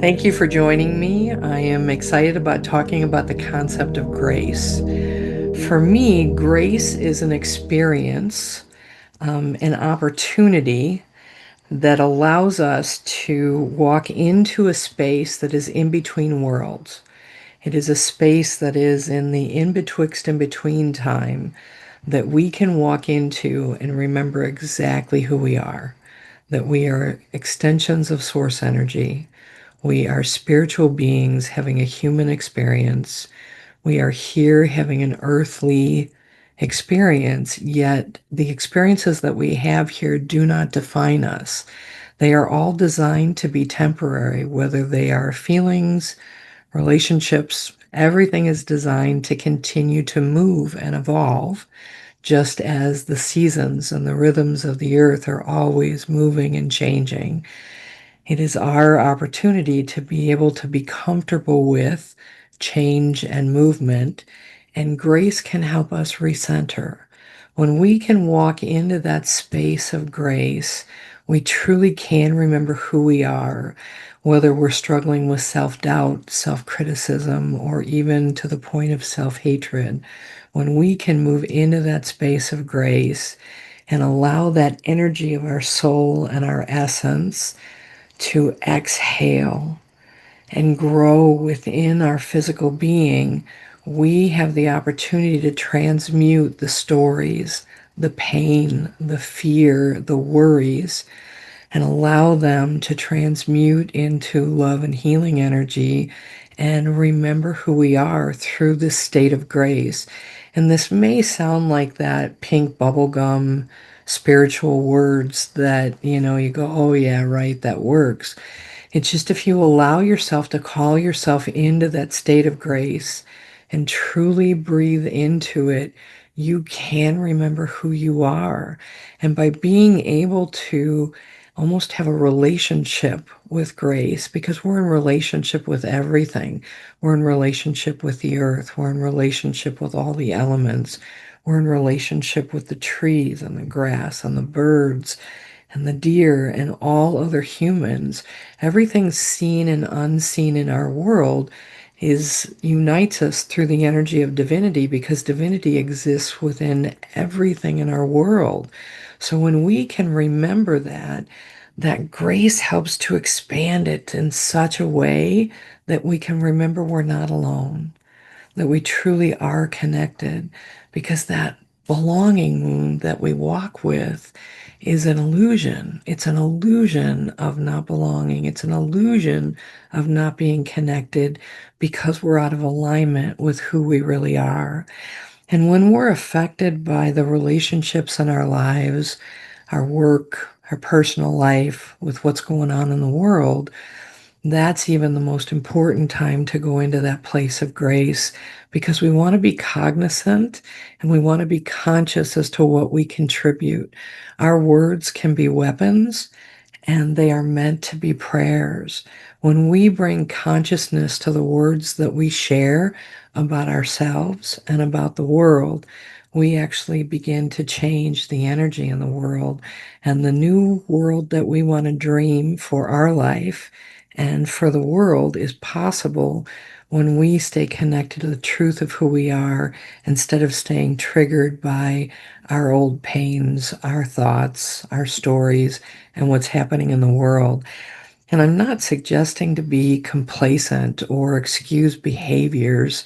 Thank you for joining me. I am excited about talking about the concept of grace. For me, grace is an experience, an opportunity that allows us to walk into a space that is in between worlds. It is a space that is in the in betwixt and between time that we can walk into and remember exactly who we are, that we are extensions of source energy. We are spiritual beings having a human experience. We are here having an earthly experience, yet the experiences that we have here do not define us. They are all designed to be temporary, whether they are feelings, relationships, everything is designed to continue to move and evolve, just as the seasons and the rhythms of the earth are always moving and changing. It is our opportunity to be able to be comfortable with change and movement, and grace can help us recenter. When we can walk into that space of grace, we truly can remember who we are, whether we're struggling with self doubt, self criticism, or even to the point of self hatred. When we can move into that space of grace and allow that energy of our soul and our essence to exhale and grow within our physical being, we have the opportunity to transmute the stories, the pain, the fear, the worries, and allow them to transmute into love and healing energy and remember who we are through this state of grace. And this may sound like that pink bubblegum spiritual words that, you go, oh, yeah, right, that works. It's just if you allow yourself to call yourself into that state of grace and truly breathe into it, you can remember who you are. And by being able to almost have a relationship with grace, because we're in relationship with everything. We're in relationship with the earth. We're in relationship with all the elements. We're in relationship with the trees and the grass and the birds and the deer and all other humans. Everything seen and unseen in our world is unites us through the energy of divinity, because divinity exists within everything in our world. So when we can remember that, that grace helps to expand it in such a way that we can remember we're not alone, that we truly are connected, because that belonging wound that we walk with is an illusion. It's an illusion of not belonging. It's an illusion of not being connected because we're out of alignment with who we really are. And when we're affected by the relationships in our lives, our work, our personal life, with what's going on in the world, that's even the most important time to go into that place of grace, because we want to be cognizant and we want to be conscious as to what we contribute. Our words can be weapons, and they are meant to be prayers. When we bring consciousness to the words that we share about ourselves and about the world, we actually begin to change the energy in the world. And the new world that we want to dream for our life and for the world is possible when we stay connected to the truth of who we are, instead of staying triggered by our old pains, our thoughts, our stories, and what's happening in the world. And I'm not suggesting to be complacent or excuse behaviors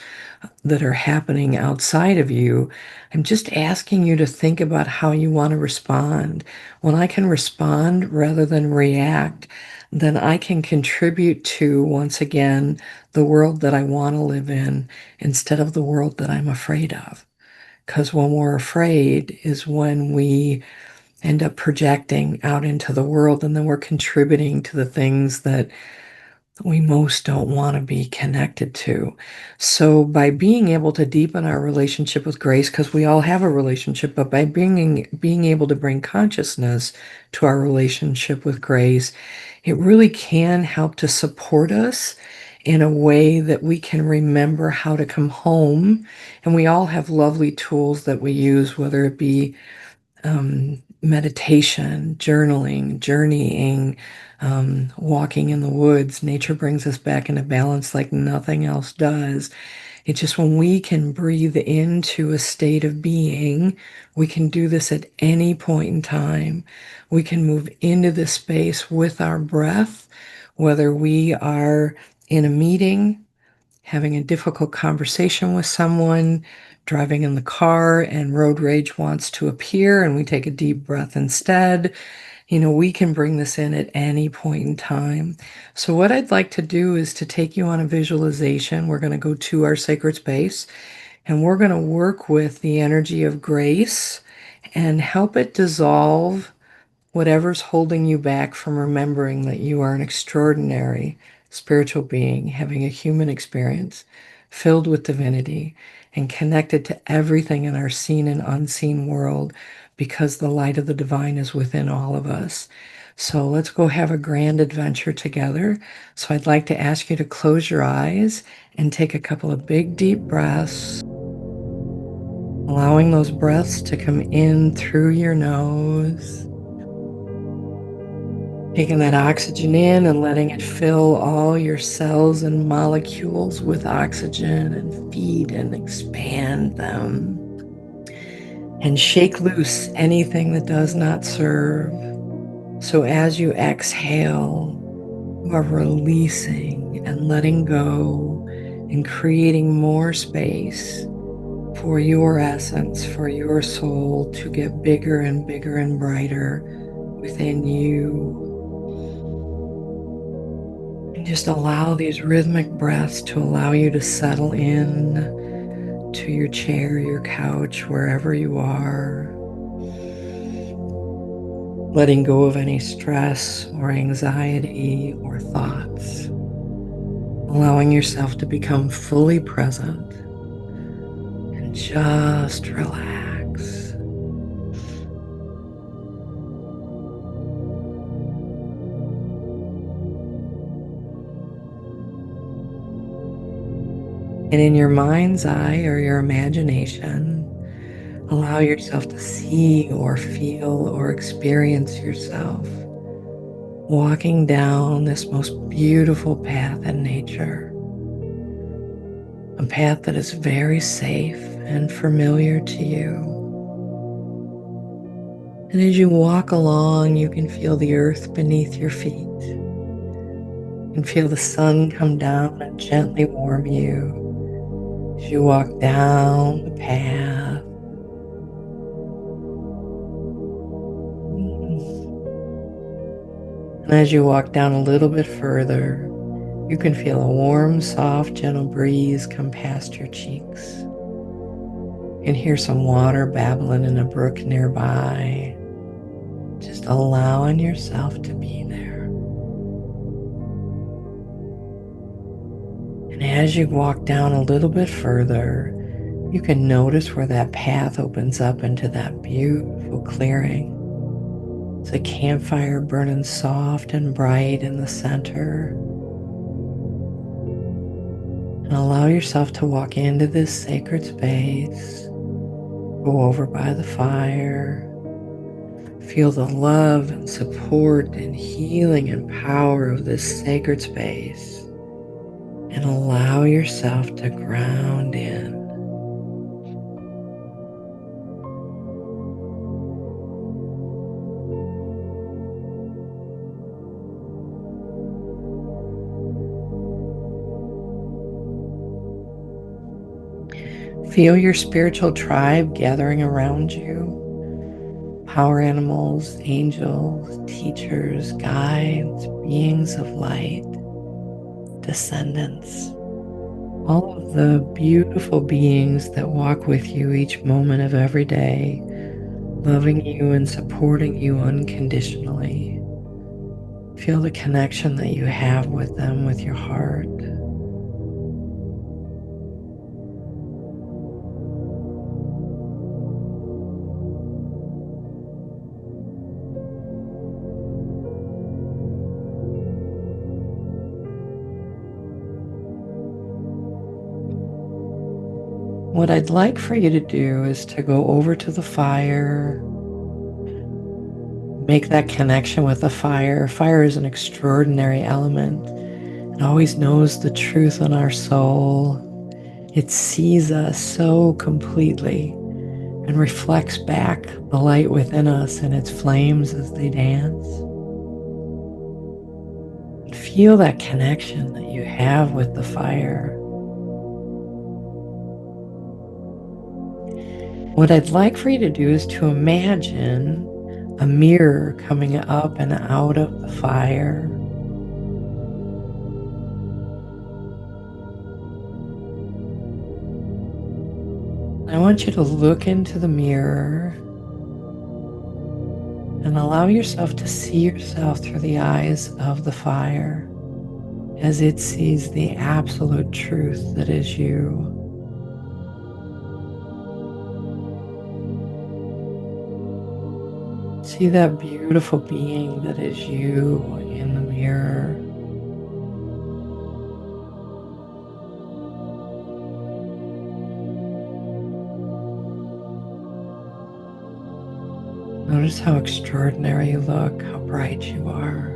that are happening outside of you. I'm just asking you to think about how you want to respond. When I can respond rather than react, then I can contribute to, once again, the world that I want to live in instead of the world that I'm afraid of. Because when we're afraid is when we end up projecting out into the world, and then we're contributing to the things that we most don't want to be connected to. So by being able to deepen our relationship with grace, because we all have a relationship, but by being able to bring consciousness to our relationship with grace, it really can help to support us in a way that we can remember how to come home. And we all have lovely tools that we use, whether it be meditation, journaling, journeying, walking in the woods. Nature brings us back into balance like nothing else does. It's just when we can breathe into a state of being, we can do this at any point in time. We can move into this space with our breath, whether we are in a meeting, having a difficult conversation with someone, driving in the car, and road rage wants to appear, and we take a deep breath instead. We can bring this in at any point in time. So what I'd like to do is to take you on a visualization. We're going to go to our sacred space, and we're going to work with the energy of grace and help it dissolve whatever's holding you back from remembering that you are an extraordinary spiritual being having a human experience filled with divinity and connected to everything in our seen and unseen world because the light of the divine is within all of us. So let's go have a grand adventure together. So I'd like to ask you to close your eyes and take a couple of big deep breaths, allowing those breaths to come in through your nose. Taking that oxygen in and letting it fill all your cells and molecules with oxygen and feed and expand them. And shake loose anything that does not serve. So as you exhale, you are releasing and letting go and creating more space for your essence, for your soul to get bigger and bigger and brighter within you. And just allow these rhythmic breaths to allow you to settle in to your chair, your couch, wherever you are. Letting go of any stress or anxiety or thoughts. Allowing yourself to become fully present and just relax. And in your mind's eye or your imagination, allow yourself to see or feel or experience yourself walking down this most beautiful path in nature. A path that is very safe and familiar to you. And as you walk along, you can feel the earth beneath your feet. You can feel the sun come down and gently warm you as you walk down the path. And as you walk down a little bit further, you can feel a warm, soft, gentle breeze come past your cheeks. You can hear some water babbling in a brook nearby, just allowing yourself to be there. And as you walk down a little bit further, you can notice where that path opens up into that beautiful clearing. It's a campfire burning soft and bright in the center. And allow yourself to walk into this sacred space. Go over by the fire. Feel the love and support and healing and power of this sacred space. And allow yourself to ground in. Feel your spiritual tribe gathering around you. Power animals, angels, teachers, guides, beings of light, descendants. All of the beautiful beings that walk with you each moment of every day, loving you and supporting you unconditionally. Feel the connection that you have with them with your heart. What I'd like for you to do is to go over to the fire Make that connection with the fire. Fire is an extraordinary element. It always knows the truth in our soul. It sees us so completely and reflects back the light within us and its flames as they dance. Feel that connection that you have with the fire. What I'd like for you to do is to imagine a mirror coming up and out of the fire. I want you to look into the mirror and allow yourself to see yourself through the eyes of the fire as it sees the absolute truth that is you. See that beautiful being that is you in the mirror. Notice how extraordinary you look, how bright you are.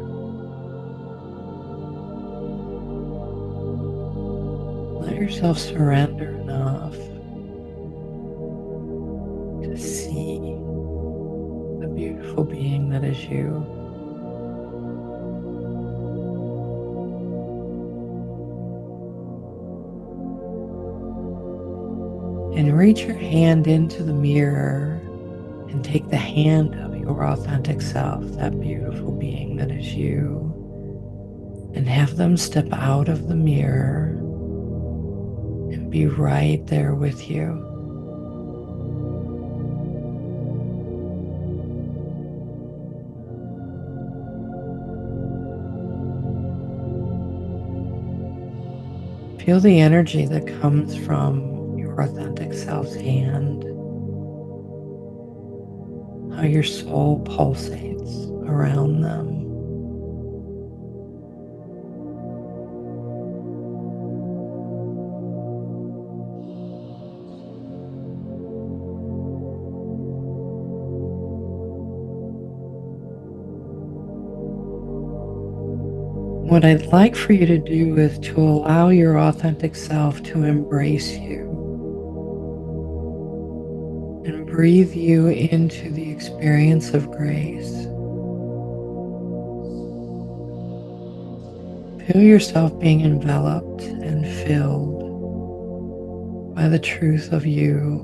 Let yourself surrender enough to see the beautiful being that is you. And reach your hand into the mirror and take the hand of your authentic self, that beautiful being that is you, and have them step out of the mirror and be right there with you. Feel the energy that comes from your authentic self's hand, how your soul pulsates around them. What I'd like for you to do is to allow your authentic self to embrace you and breathe you into the experience of grace. Feel yourself being enveloped and filled by the truth of you,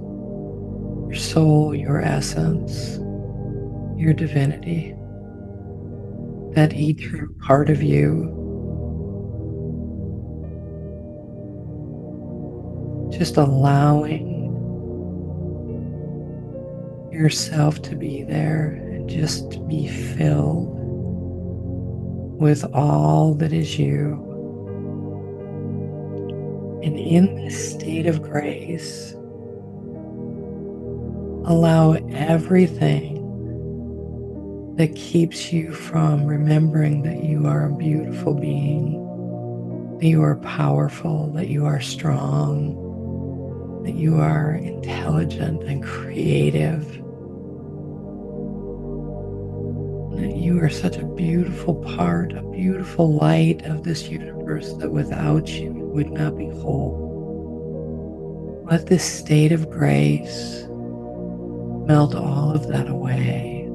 your soul, your essence, your divinity, that eternal part of you. Just allowing yourself to be there and just to be filled with all that is you. And in this state of grace, allow everything that keeps you from remembering that you are a beautiful being, that you are powerful, that you are strong, that you are intelligent and creative, that you are such a beautiful part, a beautiful light of this universe that without you would not be whole. Let this state of grace melt all of that away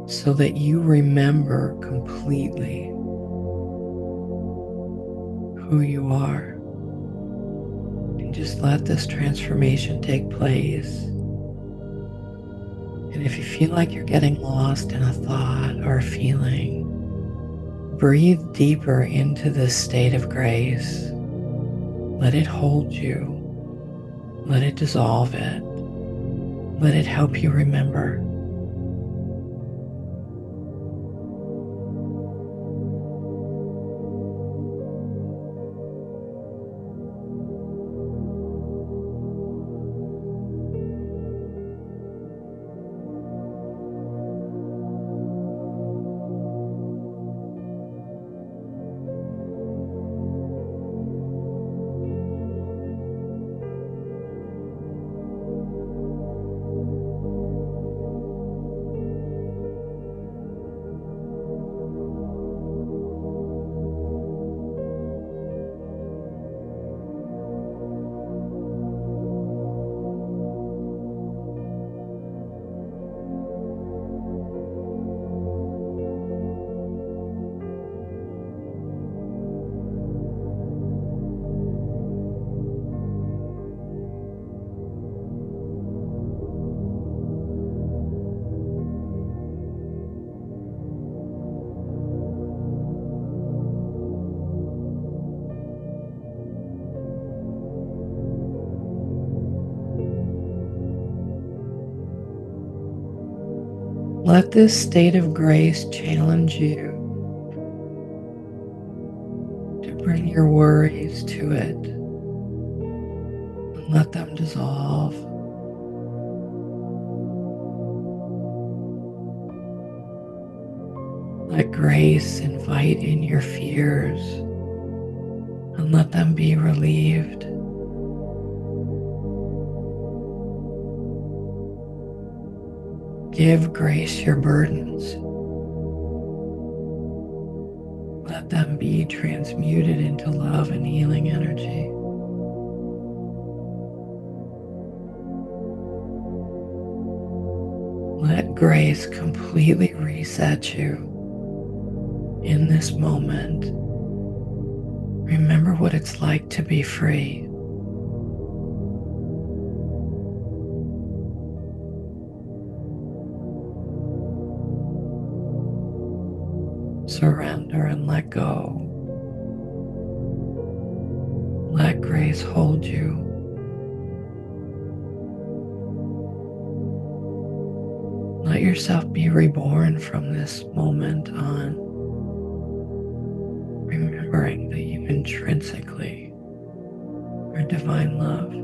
so that you remember completely who you are. And just let this transformation take place. And if you feel like you're getting lost in a thought or a feeling, breathe deeper into this state of grace. Let it hold you. Let it dissolve it. Let it help you remember. Let this state of grace challenge you to bring your worries to it and let them dissolve. Let grace invite in your fears and let them be relieved. Give grace your burdens. Let them be transmuted into love and healing energy. Let grace completely reset you in this moment. Remember what it's like to be free. Surrender and let go. Let grace hold you. Let yourself be reborn from this moment on, remembering that you intrinsically are divine love.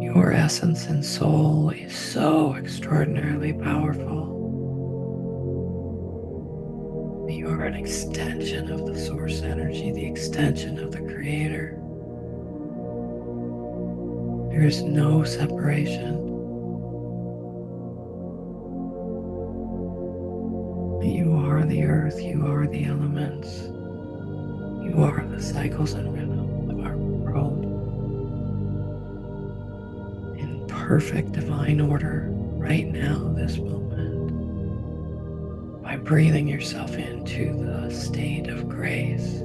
Your essence and soul is so extraordinarily powerful. You are an extension of the source energy, the extension of the Creator. There is no separation. You are the earth, you are the elements, you are the cycles and rhythms of our world in perfect divine order right now, this moment. By breathing yourself into the state of grace.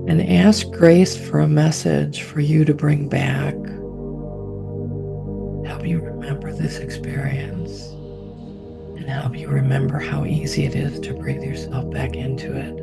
And ask grace for a message for you to bring back. Help you remember this experience and help you remember how easy it is to breathe yourself back into it.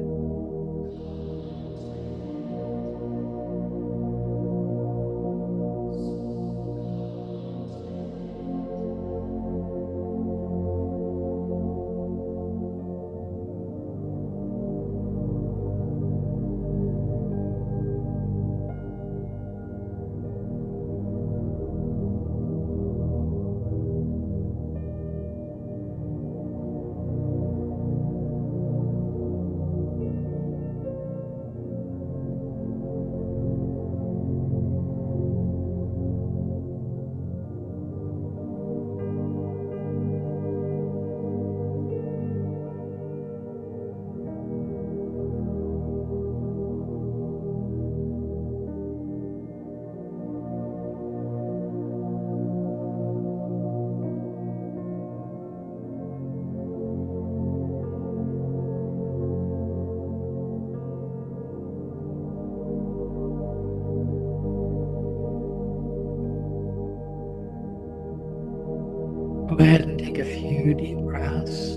Go ahead and take a few deep breaths.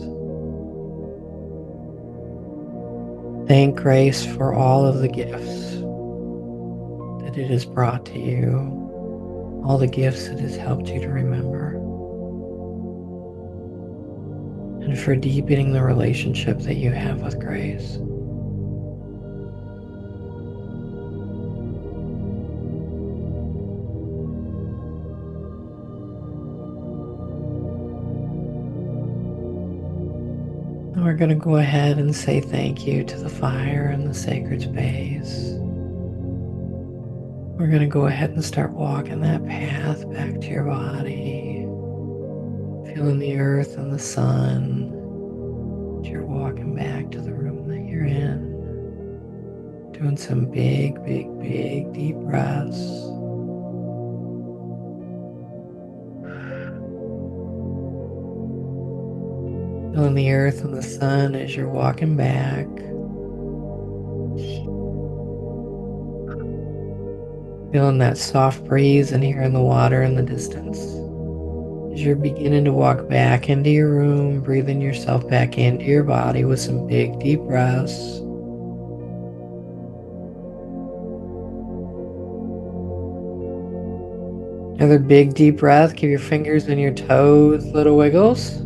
Thank grace for all of the gifts that it has brought to you, all the gifts it has helped you to remember, and for deepening the relationship that you have with grace. And we're going to go ahead and say thank you to the fire and the sacred space. We're going to go ahead and start walking that path back to your body, feeling the earth and the sun. You're walking back to the room that you're in, doing some big, big, big deep breaths. Feeling the earth and the sun as you're walking back. Feeling that soft breeze and hearing the water in the distance. As you're beginning to walk back into your room, breathing yourself back into your body with some big deep breaths. Another big deep breath. Give your fingers and your toes little wiggles.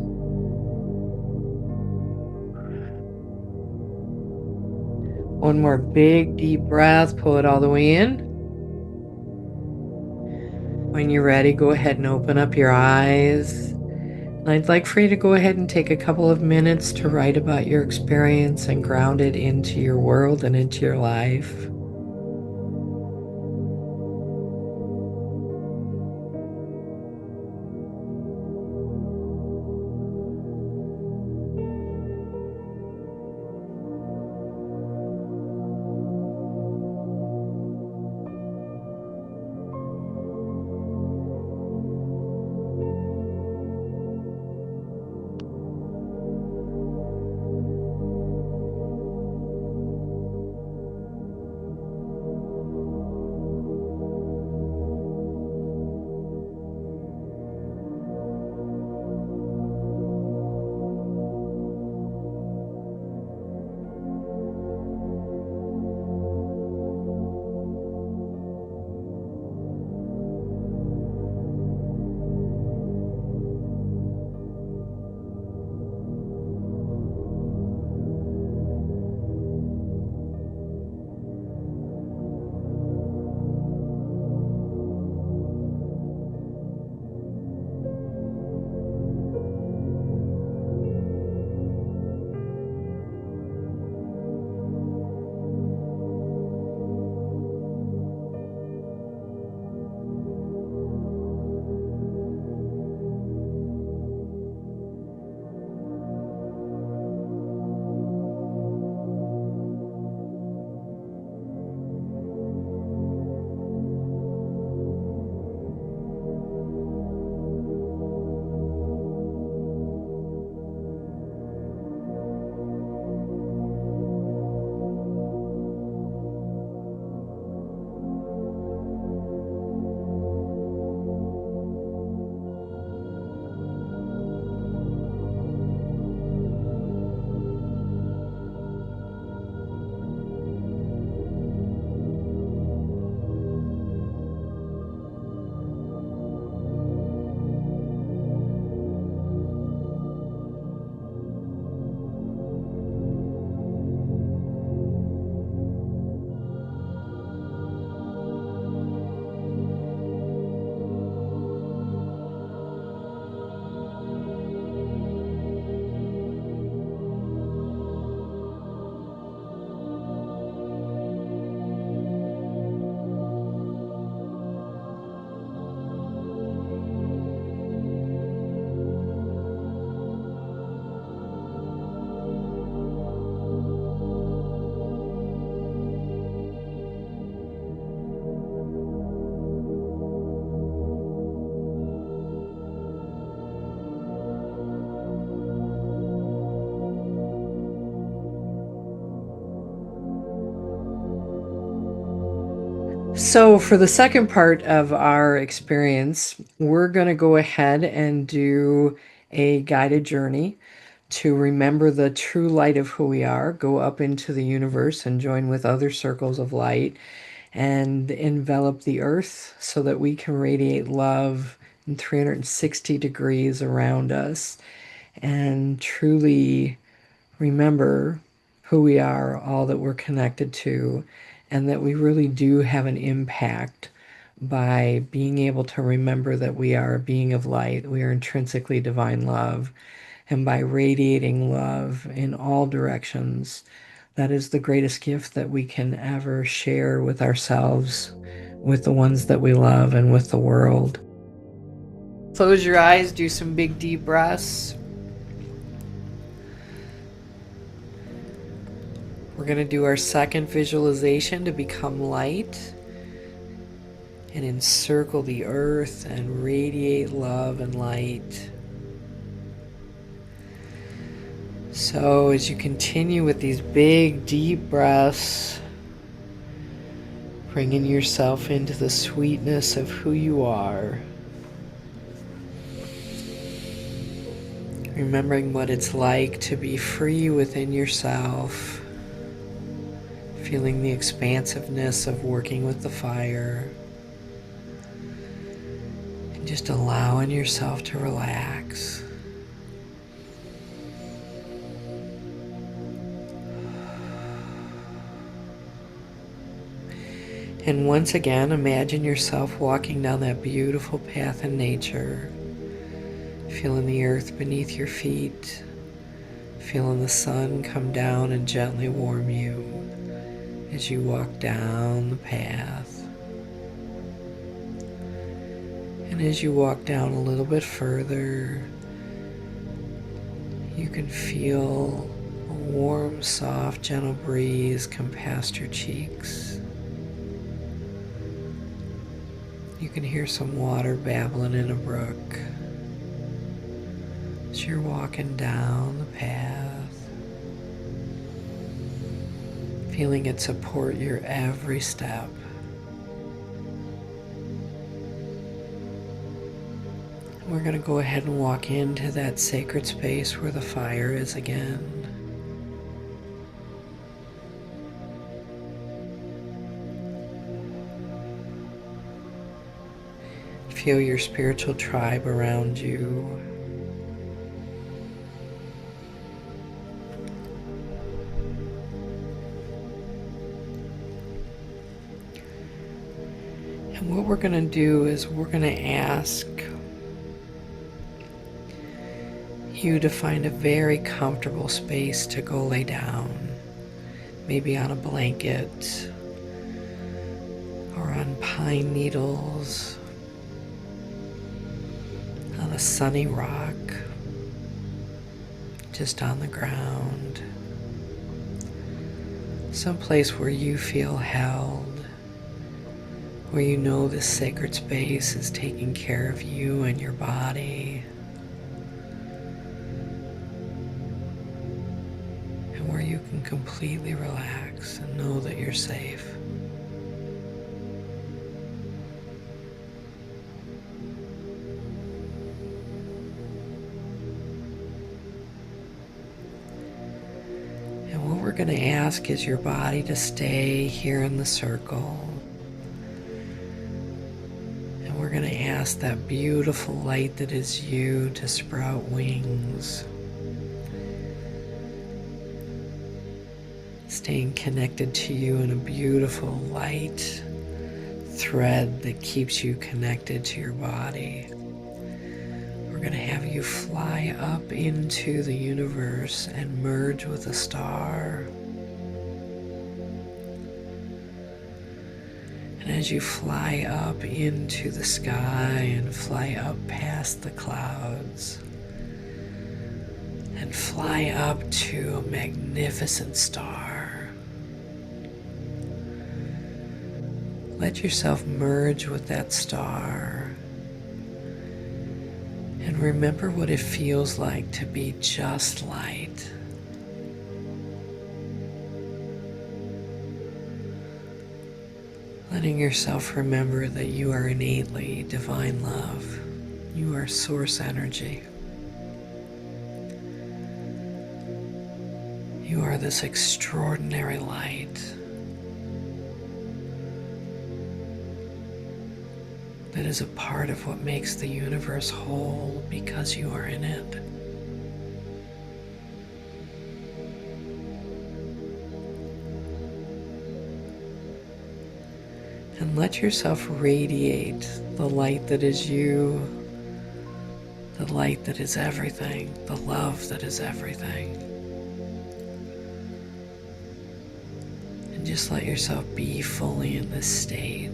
One more big deep breath. Pull it all the way in. When you're ready, go ahead and open up your eyes. And I'd like for you to go ahead and take a couple of minutes to write about your experience and ground it into your world and into your life. So, for the second part of our experience, we're going to go ahead and do a guided journey to remember the true light of who we are, go up into the universe and join with other circles of light and envelop the earth so that we can radiate love in 360 degrees around us and truly remember who we are, all that we're connected to, and that we really do have an impact by being able to remember that we are a being of light, we are intrinsically divine love, and by radiating love in all directions, that is the greatest gift that we can ever share with ourselves, with the ones that we love, and with the world. Close your eyes, do some big deep breaths. We're going to do our second visualization to become light and encircle the earth and radiate love and light. So as you continue with these big deep breaths, bringing yourself into the sweetness of who you are, remembering what it's like to be free within yourself, feeling the expansiveness of working with the fire, and just allowing yourself to relax. And once again, imagine yourself walking down that beautiful path in nature, feeling the earth beneath your feet, feeling the sun come down and gently warm you as you walk down the path. And as you walk down a little bit further, you can feel a warm, soft, gentle breeze come past your cheeks. You can hear some water babbling in a brook as you're walking down the path, feeling it support your every step. We're going to go ahead and walk into that sacred space where the fire is again. Feel your spiritual tribe around you. And what we're going to do is we're going to ask you to find a very comfortable space to go lay down, maybe on a blanket or on pine needles, on a sunny rock, just on the ground, someplace where you feel held, where you know this sacred space is taking care of you and your body, and where you can completely relax and know that you're safe. What we're going to ask is your body to stay here in the circle. And we're going to ask that beautiful light that is you to sprout wings, staying connected to you in a beautiful light thread that keeps you connected to your body. We're going to have you fly up into the universe and merge with a star. And as you fly up into the sky and fly up past the clouds and fly up to a magnificent star, let yourself merge with that star. And remember what it feels like to be just light. Letting yourself remember that you are innately divine love. You are source energy. You are this extraordinary light that is a part of what makes the universe whole because you are in it. And let yourself radiate the light that is you, the light that is everything, the love that is everything. And just let yourself be fully in this state.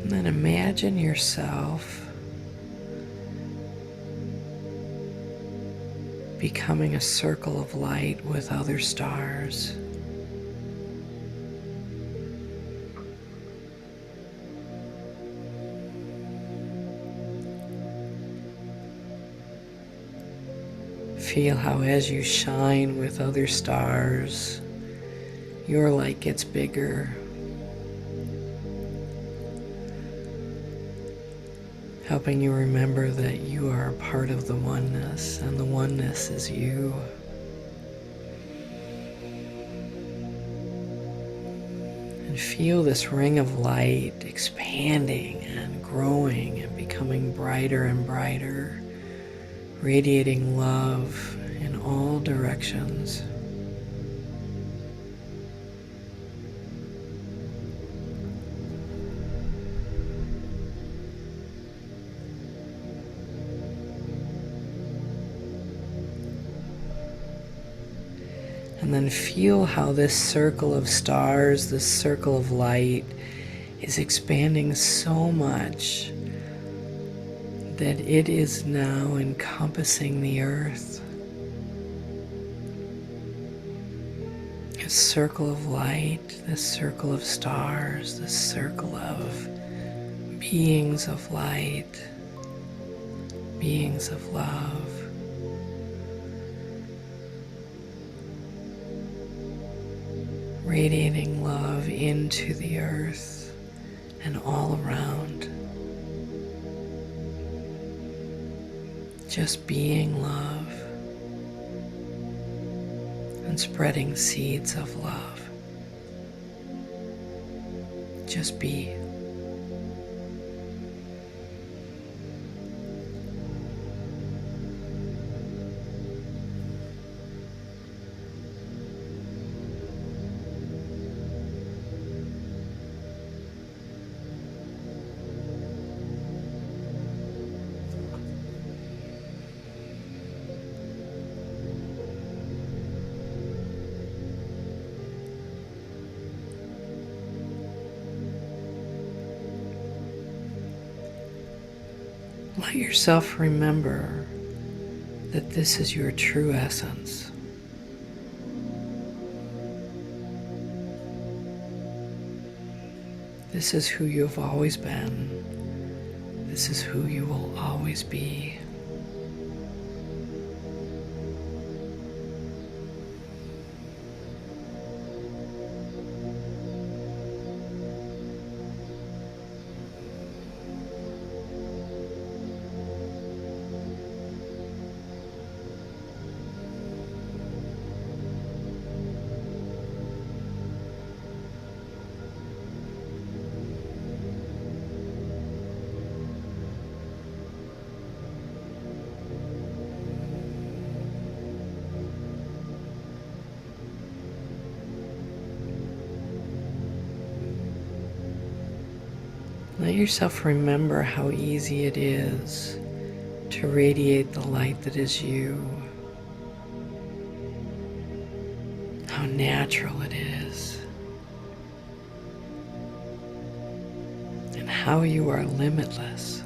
And then imagine yourself becoming a circle of light with other stars. Feel how as you shine with other stars, your light gets bigger. Helping you remember that you are a part of the oneness, and the oneness is you. And feel this ring of light expanding and growing and becoming brighter and brighter, radiating love in all directions. And then feel how this circle of stars, this circle of light, is expanding so much that it is now encompassing the earth. This circle of light, this circle of stars, this circle of beings of light, beings of love. Radiating love into the earth and all around. Just being love and spreading seeds of love. Just be. Let yourself remember that this is your true essence. This is who you've always been. This is who you will always be. Let yourself remember how easy it is to radiate the light that is you. How natural it is. And how you are limitless.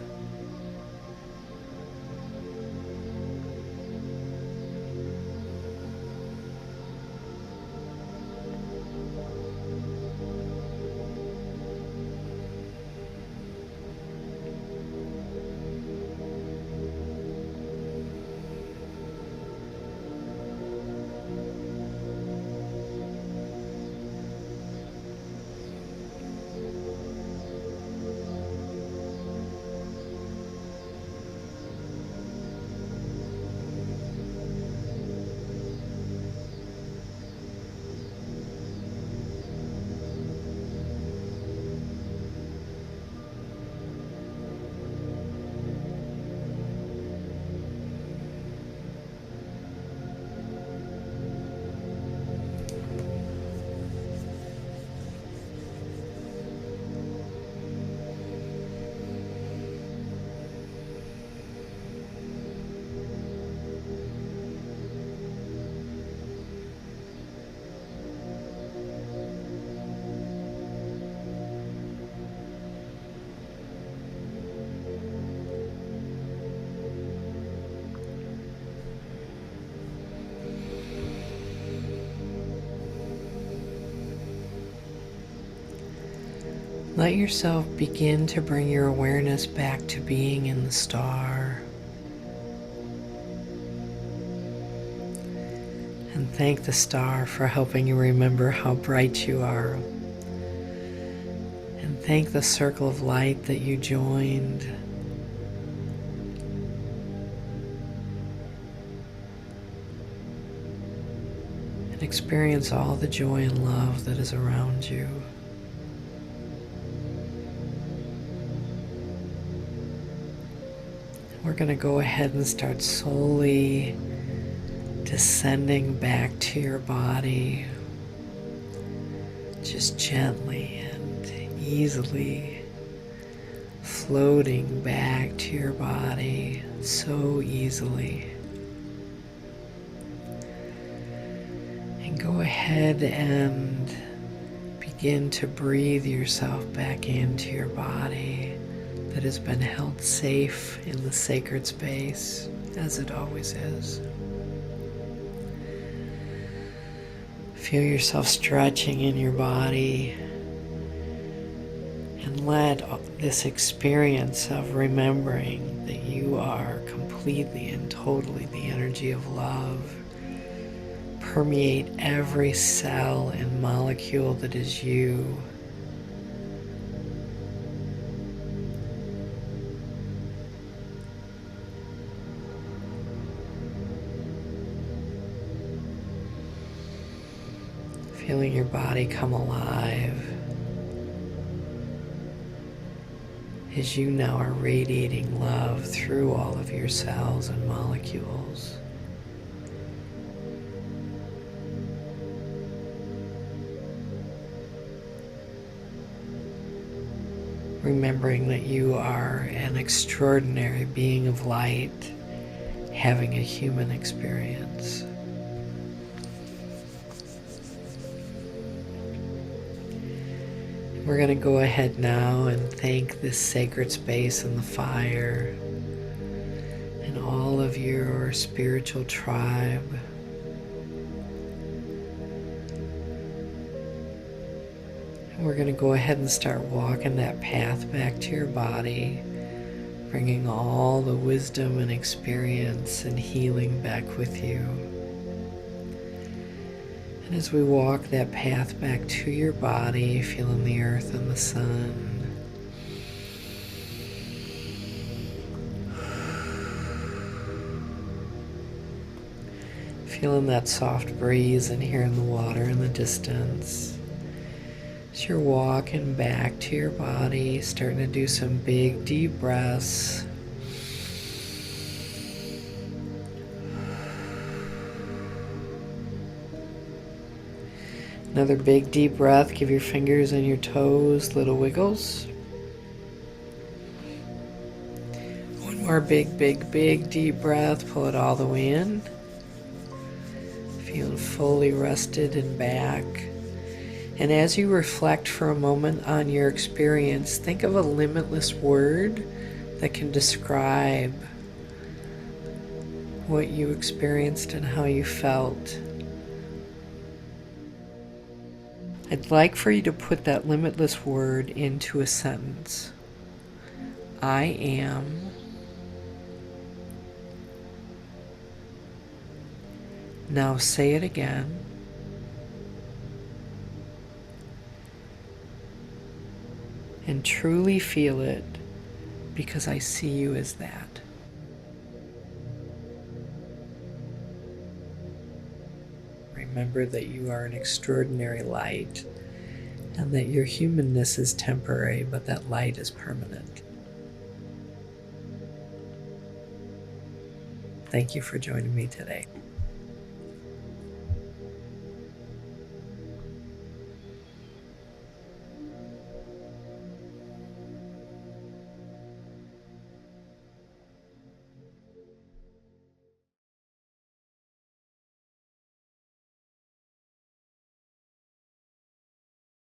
Let yourself begin to bring your awareness back to being in the star. And thank the star for helping you remember how bright you are. And thank the circle of light that you joined. And experience all the joy and love that is around you. We're going to go ahead and start slowly descending back to your body, just gently and easily floating back to your body so easily. And go ahead and begin to breathe yourself back into your body that has been held safe in the sacred space, as it always is. Feel yourself stretching in your body, and let this experience of remembering that you are completely and totally the energy of love permeate every cell and molecule that is you. Feeling your body come alive as you now are radiating love through all of your cells and molecules. Remembering that you are an extraordinary being of light, having a human experience. We're going to go ahead now and thank this sacred space and the fire and all of your spiritual tribe. And we're going to go ahead and start walking that path back to your body, bringing all the wisdom and experience and healing back with you. And as we walk that path back to your body, feeling the earth and the sun, feeling that soft breeze and hearing the water in the distance. As you're walking back to your body, starting to do some big deep breaths. Another big deep breath. Give your fingers and your toes little wiggles. One more big deep breath. Pull it all the way in. Feeling fully rested and back. And as you reflect for a moment on your experience, think of a limitless word that can describe what you experienced and how you felt. I'd like for you to put that limitless word into a sentence. I am. Now say it again. And truly feel it, because I see you as that. Remember that you are an extraordinary light, and that your humanness is temporary, but that light is permanent. Thank you for joining me today.